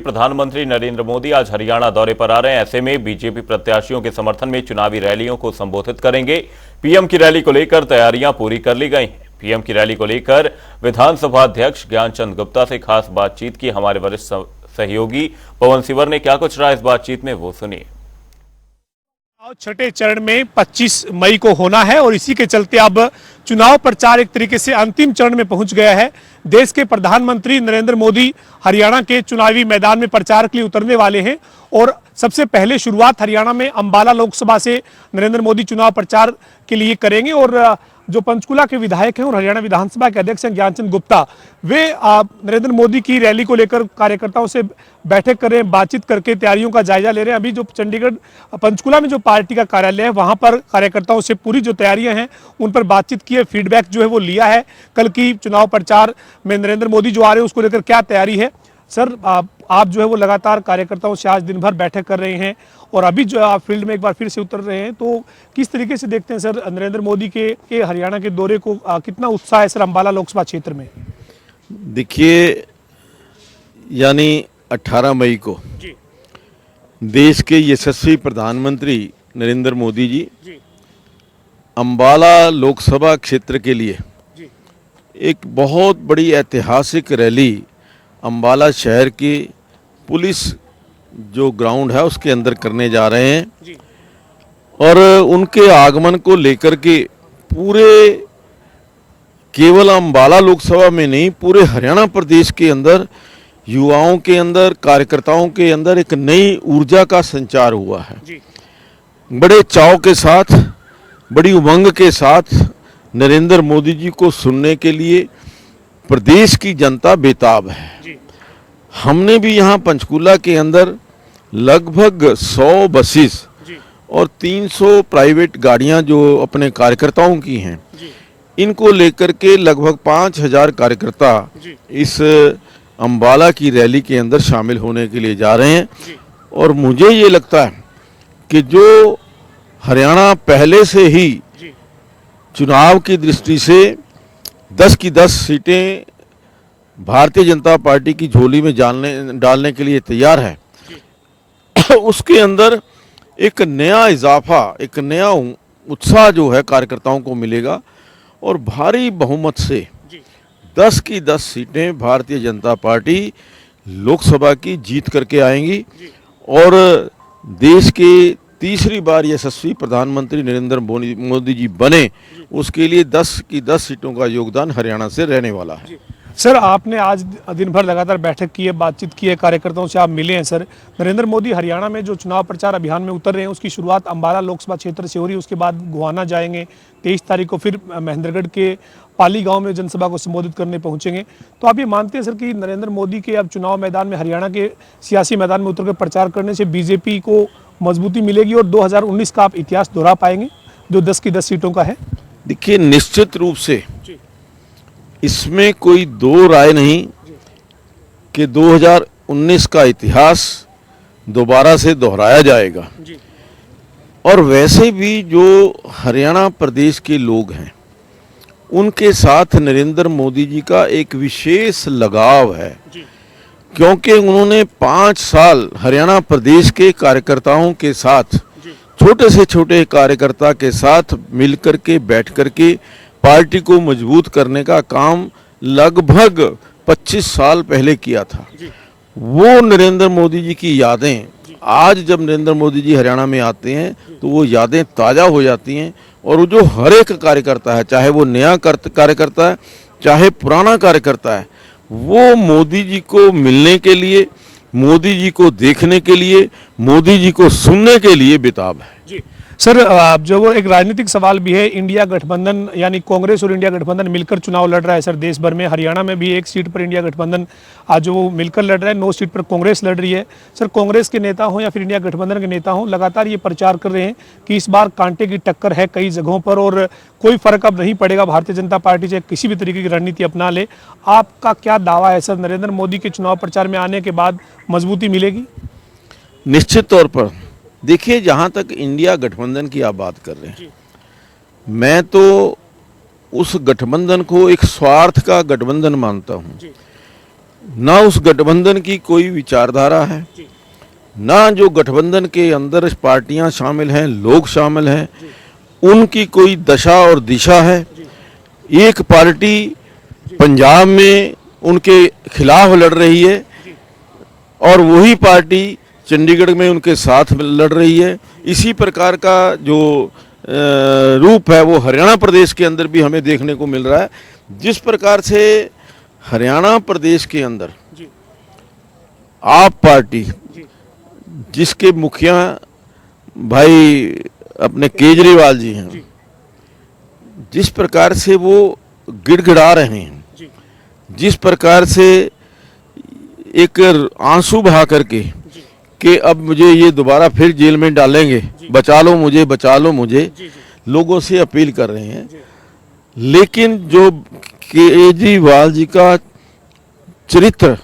प्रधानमंत्री नरेंद्र मोदी आज हरियाणा दौरे पर आ रहे हैं। ऐसे में बीजेपी प्रत्याशियों के समर्थन में चुनावी रैलियों को संबोधित करेंगे। पीएम की रैली को लेकर तैयारियां पूरी कर ली गई हैं। पीएम की रैली को लेकर विधानसभा अध्यक्ष ज्ञानचंद गुप्ता से खास बातचीत की हमारे वरिष्ठ सहयोगी पवन सिवर ने। क्या कुछ रहा इस बातचीत में, वो सुनिए। छठे चरण में 25 मई को होना है और इसी के चलते अब चुनाव प्रचार एक तरीके से अंतिम चरण में पहुंच गया है। देश के प्रधानमंत्री नरेंद्र मोदी हरियाणा के चुनावी मैदान में प्रचार के लिए उतरने वाले हैं और सबसे पहले शुरुआत हरियाणा में अंबाला लोकसभा से नरेंद्र मोदी चुनाव प्रचार के लिए करेंगे। और जो पंचकुला के विधायक हैं और हरियाणा विधानसभा के अध्यक्ष हैं ज्ञानचंद गुप्ता, वे नरेंद्र मोदी की रैली को लेकर कार्यकर्ताओं से बैठक कर रहे हैं, बातचीत करके तैयारियों का जायजा ले रहे हैं। अभी जो चंडीगढ़ पंचकुला में जो पार्टी का कार्यालय है वहां पर कार्यकर्ताओं से पूरी जो तैयारियां हैं उन पर बातचीत की है, फीडबैक जो है वो लिया है। कल की चुनाव प्रचार में नरेंद्र मोदी जो आ रहे हैं उसको लेकर क्या तैयारी है। सर, आप जो है वो लगातार कार्यकर्ताओं से आज दिन भर बैठक कर रहे हैं और अभी जो आप फील्ड में एक बार फिर से उतर रहे हैं, तो किस तरीके से देखते हैं सर नरेंद्र मोदी के हरियाणा के दौरे को? कितना उत्साह है सर अंबाला लोकसभा क्षेत्र में? देखिए, यानी 18 मई को देश के यशस्वी प्रधानमंत्री नरेंद्र मोदी जी अंबाला लोकसभा क्षेत्र के लिए एक बहुत बड़ी ऐतिहासिक रैली अंबाला शहर की पुलिस जो ग्राउंड है उसके अंदर करने जा रहे हैं। और उनके आगमन को लेकर के पूरे केवल अंबाला लोकसभा में नहीं, पूरे हरियाणा प्रदेश के अंदर युवाओं के अंदर, कार्यकर्ताओं के अंदर एक नई ऊर्जा का संचार हुआ है। बड़े चाव के साथ, बड़ी उमंग के साथ नरेंद्र मोदी जी को सुनने के लिए प्रदेश की जनता बेताब है। हमने भी यहाँ पंचकुला के अंदर लगभग 100 बसेस और 300 प्राइवेट गाड़ियाँ जो अपने कार्यकर्ताओं की हैं, इनको लेकर के लगभग 5000 कार्यकर्ता इस अंबाला की रैली के अंदर शामिल होने के लिए जा रहे हैं। और मुझे ये लगता है कि जो हरियाणा पहले से ही चुनाव की दृष्टि से 10 की 10 सीटें भारतीय जनता पार्टी की झोली में डालने के लिए तैयार है, उसके अंदर एक नया इजाफा, एक नया उत्साह जो है कार्यकर्ताओं को मिलेगा और भारी बहुमत से 10 की 10 सीटें भारतीय जनता पार्टी लोकसभा की जीत करके आएंगी और देश के तीसरी बार यशस्वी प्रधानमंत्री नरेंद्र मोदी जी बने, उसके लिए 10 की 10 सीटों का योगदान हरियाणा से रहने वाला है। सर, आपने आज दिन भर लगातार बैठक की है, बातचीत की है, कार्यकर्ताओं से आप मिले हैं। सर, नरेंद्र मोदी हरियाणा में जो चुनाव प्रचार अभियान में उतर रहे हैं उसकी शुरुआत अंबाला लोकसभा क्षेत्र से हो रही है, उसके बाद गोहाना जाएंगे, 23 तारीख को फिर महेंद्रगढ़ के पाली गांव में जनसभा को संबोधित करने पहुंचेंगे। तो आप ये मानते हैं सर कि नरेंद्र मोदी के अब चुनाव मैदान में, हरियाणा के सियासी मैदान में उतरकर प्रचार करने से बीजेपी को मजबूती मिलेगी और 2019 का आप इतिहास दोहरा पाएंगे जो 10 की 10 सीटों का है? देखिए, निश्चित रूप से इसमें कोई दो राय नहीं कि 2019 का इतिहास दोबारा से दोहराया जाएगा। और वैसे भी जो हरियाणा प्रदेश के लोग हैं उनके साथ नरेंद्र मोदी जी का एक विशेष लगाव है, क्योंकि उन्होंने 5 साल हरियाणा प्रदेश के कार्यकर्ताओं के साथ, छोटे से छोटे कार्यकर्ता के साथ मिलकर के बैठ कर के पार्टी को मजबूत करने का काम लगभग 25 साल पहले किया था। वो नरेंद्र मोदी जी की यादें आज जब नरेंद्र मोदी जी हरियाणा में आते हैं तो वो यादें ताज़ा हो जाती हैं। और वो जो हर एक कार्यकर्ता है, चाहे वो नया कार्यकर्ता है चाहे पुराना कार्यकर्ता है, वो मोदी जी को मिलने के लिए, मोदी जी को देखने के लिए, मोदी जी को सुनने के लिए बेताब है। सर, जो वो एक राजनीतिक सवाल भी है, इंडिया गठबंधन यानी कांग्रेस और इंडिया गठबंधन मिलकर चुनाव लड़ रहा है सर देश भर में। हरियाणा में भी 1 सीट पर इंडिया गठबंधन आज जो वो मिलकर लड़ रहा है, 9 सीट पर कांग्रेस लड़ रही है। सर, कांग्रेस के नेता हों या फिर इंडिया गठबंधन के नेता हों, लगातार ये प्रचार कर रहे हैं कि इस बार कांटे की टक्कर है कई जगहों पर और कोई फर्क अब नहीं पड़ेगा, भारतीय जनता पार्टी चाहे किसी भी तरीके की रणनीति अपना ले। आपका क्या दावा है सर, नरेंद्र मोदी के चुनाव प्रचार में आने के बाद मजबूती मिलेगी? निश्चित तौर पर। देखिए, जहाँ तक इंडिया गठबंधन की आप बात कर रहे हैं, मैं तो उस गठबंधन को एक स्वार्थ का गठबंधन मानता हूँ। ना उस गठबंधन की कोई विचारधारा है, ना जो गठबंधन के अंदर पार्टियां शामिल हैं, लोग शामिल हैं, उनकी कोई दशा और दिशा है। एक पार्टी पंजाब में उनके खिलाफ लड़ रही है और वही पार्टी चंडीगढ़ में उनके साथ लड़ रही है। इसी प्रकार का जो रूप है वो हरियाणा प्रदेश के अंदर भी हमें देखने को मिल रहा है। जिस प्रकार से हरियाणा प्रदेश के अंदर आप पार्टी, जिसके मुखिया भाई अपने केजरीवाल जी हैं, जिस प्रकार से वो गिड़गिड़ा रहे हैं, जिस प्रकार से एक आंसू बहा करके कि अब मुझे ये दोबारा फिर जेल में डालेंगे, बचा लो मुझे, लोगों से अपील कर रहे हैं। लेकिन जो केजरीवाल जी का चरित्र,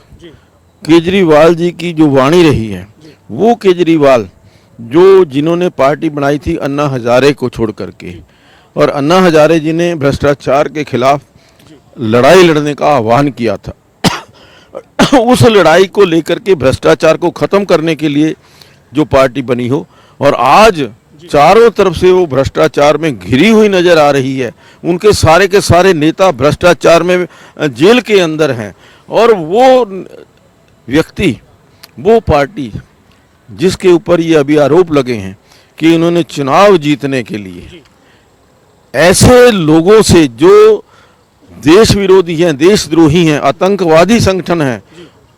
केजरीवाल जी की जो वाणी रही है, वो केजरीवाल जो जिन्होंने पार्टी बनाई थी अन्ना हजारे को छोड़ करके, और अन्ना हजारे जी ने भ्रष्टाचार के खिलाफ लड़ाई लड़ने का आह्वान किया था। उस लड़ाई को लेकर के भ्रष्टाचार को खत्म करने के लिए जो पार्टी बनी हो, और आज चारों तरफ से वो भ्रष्टाचार में घिरी हुई नजर आ रही है। उनके सारे के सारे नेता भ्रष्टाचार में जेल के अंदर हैं, और वो व्यक्ति, वो पार्टी जिसके ऊपर ये अभी आरोप लगे हैं कि इन्होंने चुनाव जीतने के लिए ऐसे लोगों से जो देश विरोधी हैं, देशद्रोही हैं, आतंकवादी संगठन हैं,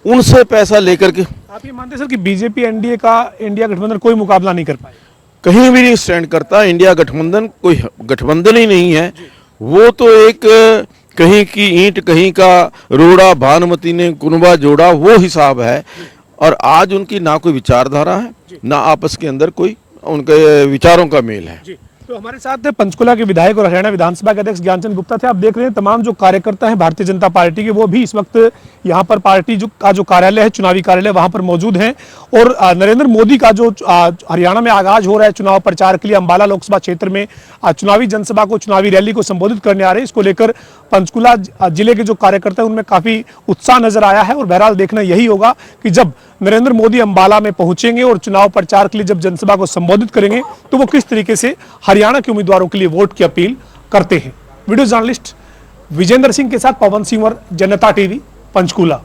उनसे पैसा लेकर के। आप ये मानते हैं सर कि बीजेपी एनडीए का, इंडिया गठबंधन कोई मुकाबला नहीं कर पाए? कहीं भी नहीं स्टैंड करता। इंडिया गठबंधन कोई गठबंधन ही नहीं है, वो तो एक कहीं की ईंट कहीं का रोड़ा, भानुमति ने कुनबा जोड़ा, वो हिसाब है। और आज उनकी ना कोई विचारधारा है, ना आपस के अंदर कोई उनके विचारों का मेल है। तो हमारे साथ पंचकुला के विधायक और हरियाणा विधानसभा के अध्यक्ष ज्ञानचंद गुप्ता थे। आप देख रहे हैं तमाम जो कार्यकर्ता हैं भारतीय जनता पार्टी के, वो भी इस वक्त यहाँ पर पार्टी जो कार्यालय है, चुनावी कार्यालय, वहां पर मौजूद हैं। और नरेंद्र मोदी का जो हरियाणा में आगाज हो रहा है चुनाव प्रचार के लिए, अंबाला लोकसभा क्षेत्र में चुनावी जनसभा को, चुनावी रैली को संबोधित करने आ रहे हैं। इसको लेकर पंचकुला जिले के जो कार्यकर्ता हैं उनमें काफी उत्साह नजर आया है। और बहरहाल देखना यही होगा कि जब नरेंद्र मोदी अंबाला में पहुंचेंगे और चुनाव प्रचार के लिए जब जनसभा को संबोधित करेंगे तो वो किस तरीके से हरियाणा के उम्मीदवारों के लिए वोट की अपील करते हैं। वीडियो जर्नलिस्ट विजेंद्र सिंह के साथ पवन सिंह और जनता टीवी, पंचकुला।